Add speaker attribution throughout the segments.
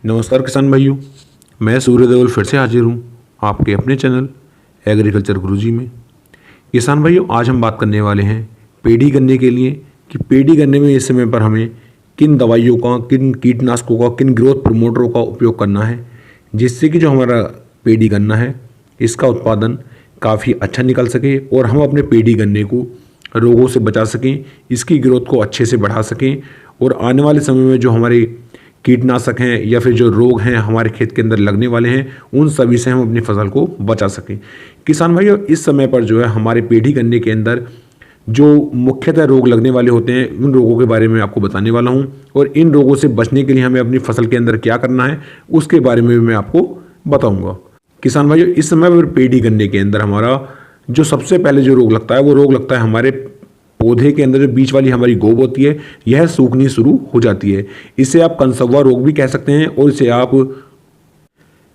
Speaker 1: नमस्कार किसान भाइयों, मैं सूर्य देवल फिर से हाजिर हूँ आपके अपने चैनल एग्रीकल्चर गुरुजी में। किसान भाइयों, आज हम बात करने वाले हैं पेड़ी गन्ने के लिए कि पेड़ी गन्ने में इस समय पर हमें किन दवाइयों का, किन कीटनाशकों का, किन ग्रोथ प्रमोटरों का उपयोग करना है, जिससे कि जो हमारा पेड़ी गन्ना है इसका उत्पादन काफ़ी अच्छा निकल सके और हम अपने पेड़ी गन्ने को रोगों से बचा सकें, इसकी ग्रोथ को अच्छे से बढ़ा सकें और आने वाले समय में जो हमारे कीटनाशक हैं या फिर जो रोग हैं हमारे खेत के अंदर लगने वाले हैं उन सभी से हम अपनी फसल को बचा सकें। किसान भाइयों, इस समय पर जो है हमारे पेड़ी गन्ने के अंदर जो मुख्यतः रोग लगने वाले होते हैं उन रोगों के बारे में आपको बताने वाला हूं और इन रोगों से बचने के लिए हमें अपनी फसल के अंदर क्या करना है उसके बारे में भी मैं आपको बताऊंगा। किसान भाइयों, इस समय पर पेड़ी गन्ने के अंदर हमारा जो सबसे पहले जो रोग लगता है वो रोग लगता है हमारे पौधे के अंदर जो बीच वाली हमारी गोब होती है यह सूखनी शुरू हो जाती है। इसे आप कंसव्वा रोग भी कह सकते हैं और इसे आप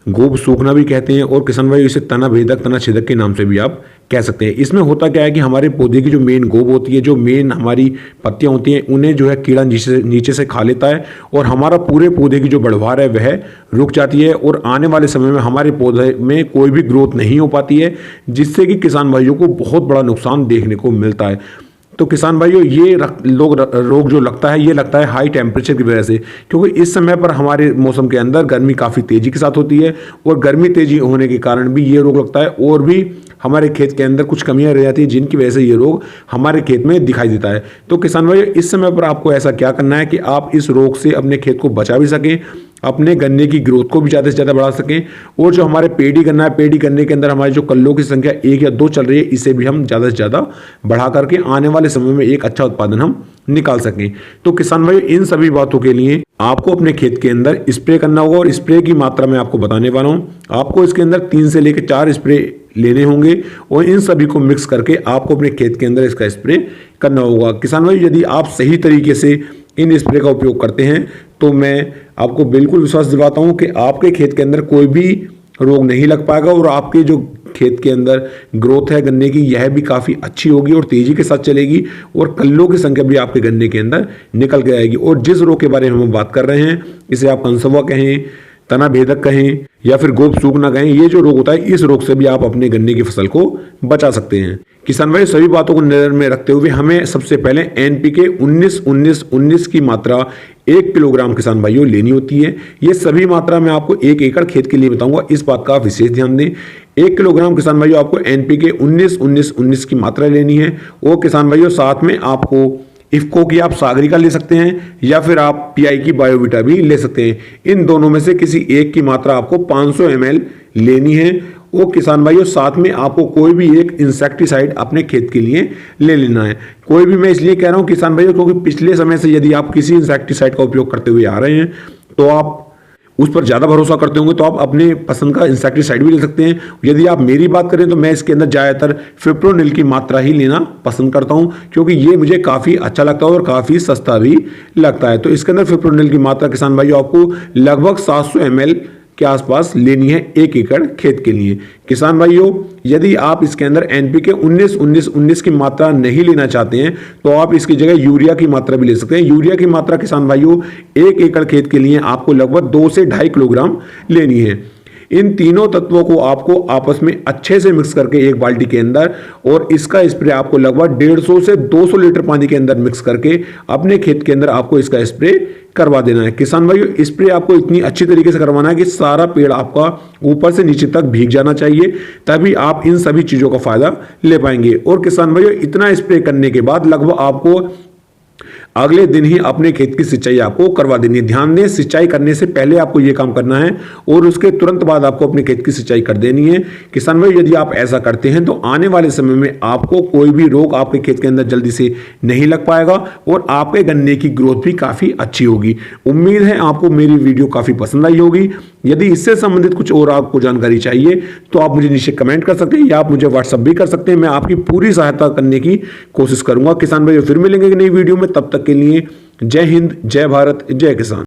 Speaker 1: गोब सूखना भी कहते हैं और किसान भाई इसे तना भेदक, तना छेदक के नाम से भी आप कह सकते हैं। इसमें होता क्या है कि हमारे पौधे की जो मेन गोब होती है, जो मेन हमारी पत्तियां होती हैं, उन्हें जो है कीड़ा नीचे से खा लेता है और हमारा पूरे पौधे की जो बढ़वार है वह रुक जाती है और आने वाले समय में हमारे पौधे में कोई भी ग्रोथ नहीं हो पाती है, जिससे कि किसान भाइयों को बहुत बड़ा नुकसान देखने को मिलता है। तो किसान भाइयों, ये रोग जो लगता है ये लगता है हाई टेम्परेचर की वजह से, क्योंकि इस समय पर हमारे मौसम के अंदर गर्मी काफ़ी तेज़ी के साथ होती है और गर्मी तेज़ी होने के कारण भी ये रोग लगता है और भी हमारे खेत के अंदर कुछ कमियां रह जाती हैं जिनकी वजह से ये रोग हमारे खेत में दिखाई देता है। तो किसान भाइयों, इस समय पर आपको ऐसा क्या करना है कि आप इस रोग से अपने खेत को बचा भी सकें, अपने गन्ने की ग्रोथ को भी ज़्यादा से ज़्यादा बढ़ा सकें और जो हमारे पेड़ी गन्ना है, पेड़ी गन्ने के अंदर हमारी जो कल्लों की संख्या 1 या 2 चल रही है इसे भी हम ज़्यादा से ज़्यादा बढ़ा करके आने वाले समय में एक अच्छा उत्पादन हम निकाल सकें। तो किसान भाई, इन सभी बातों के लिए आपको अपने खेत के अंदर स्प्रे करना होगा और स्प्रे की मात्रा मैं आपको बताने वाला हूँ। आपको इसके अंदर 3 से लेकर 4 स्प्रे लेने होंगे और इन सभी को मिक्स करके आपको अपने खेत के अंदर इसका स्प्रे करना होगा। किसान भाई, यदि आप सही तरीके से इन स्प्रे का उपयोग करते हैं तो मैं आपको बिल्कुल विश्वास दिलाता हूं कि आपके खेत के अंदर कोई भी रोग नहीं लग पाएगा और आपके जो खेत के अंदर ग्रोथ है गन्ने की यह भी काफ़ी अच्छी होगी और तेज़ी के साथ चलेगी और कल्लों की संख्या भी आपके गन्ने के अंदर निकल के आएगी। और जिस रोग के बारे में हम बात कर रहे हैं इसे आप कंसव्वा कहें, तना भेदक कहें या फिर गोब सूखना कहें, ये जो रोग होता है इस रोग से भी आप अपने गन्ने की फसल को बचा सकते हैं। किसान भाई, सभी बातों को नजर में रखते हुए हमें सबसे पहले NPK 19-19-19 की मात्रा 1 किलोग्राम किसान भाइयों लेनी होती है। ये सभी मात्रा मैं आपको 1 एकड़ खेत के लिए बताऊंगा, इस बात का आप विशेष ध्यान दें। 1 किलोग्राम किसान भाइयों आपको NPK 19-19-19 की मात्रा लेनी है और किसान भाइयों साथ में आपको इफ्को की आप सागरिका ले सकते हैं या फिर आप PI की बायोविटा भी ले सकते हैं। इन दोनों में से किसी एक की मात्रा आपको 500 ml लेनी है। वो किसान भाइयों साथ में आपको कोई भी एक इंसेक्टिसाइड अपने खेत के लिए ले लेना है। कोई भी मैं इसलिए कह रहा हूं किसान भाइयों क्योंकि पिछले समय से यदि आप किसी इंसेक्टिसाइड का उपयोग करते हुए आ रहे हैं तो आप उस पर ज़्यादा भरोसा करते होंगे तो आप अपने पसंद का इंसेक्टिसाइड भी ले सकते हैं। यदि आप मेरी बात करें तो मैं इसके अंदर ज़्यादातर फिप्रोनिल की मात्रा ही लेना पसंद करता हूं क्योंकि ये मुझे काफ़ी अच्छा लगता है और काफ़ी सस्ता भी लगता है। तो इसके अंदर फिप्रोनिल की मात्रा किसान भाइयों आपको लगभग 700 ml के आसपास लेनी है 1 एकड़ खेत के लिए। किसान भाइयों, यदि आप इसके अंदर NPK 19-19-19 की मात्रा नहीं लेना चाहते हैं तो आप इसकी जगह यूरिया की मात्रा भी ले सकते हैं। यूरिया की मात्रा किसान भाइयों 1 एकड़ खेत के लिए आपको लगभग 2 से 2.5 किलोग्राम लेनी है। इन तीनों तत्वों को आपको आपस में अच्छे से मिक्स करके एक बाल्टी के अंदर और इसका स्प्रे आपको लगभग 150 से 200 लीटर पानी के अंदर मिक्स करके अपने खेत के अंदर आपको इसका स्प्रे करवा देना है। किसान भाइयों, स्प्रे आपको इतनी अच्छी तरीके से करवाना है कि सारा पेड़ आपका ऊपर से नीचे तक भीग जाना चाहिए, तभी आप इन सभी चीज़ों का फायदा ले पाएंगे। और किसान भाइयों, इतना स्प्रे करने के बाद लगभग आपको अगले दिन ही अपने खेत की सिंचाई आपको करवा देनी है। ध्यान दें, सिंचाई करने से पहले आपको यह काम करना है और उसके तुरंत बाद आपको अपने खेत की सिंचाई कर देनी है। किसान भाई, यदि आप ऐसा करते हैं तो आने वाले समय में आपको कोई भी रोग आपके खेत के अंदर जल्दी से नहीं लग पाएगा और आपके गन्ने की ग्रोथ भी काफ़ी अच्छी होगी। उम्मीद है आपको मेरी वीडियो काफ़ी पसंद आई होगी। यदि इससे संबंधित कुछ और आपको जानकारी चाहिए तो आप मुझे नीचे कमेंट कर सकते हैं या आप मुझे व्हाट्सअप भी कर सकते हैं। मैं आपकी पूरी सहायता करने की कोशिश करूंगा। किसान भाई, फिर मिलेंगे नई वीडियो में, तब तक के लिए जय हिंद, जय भारत, जय किसान।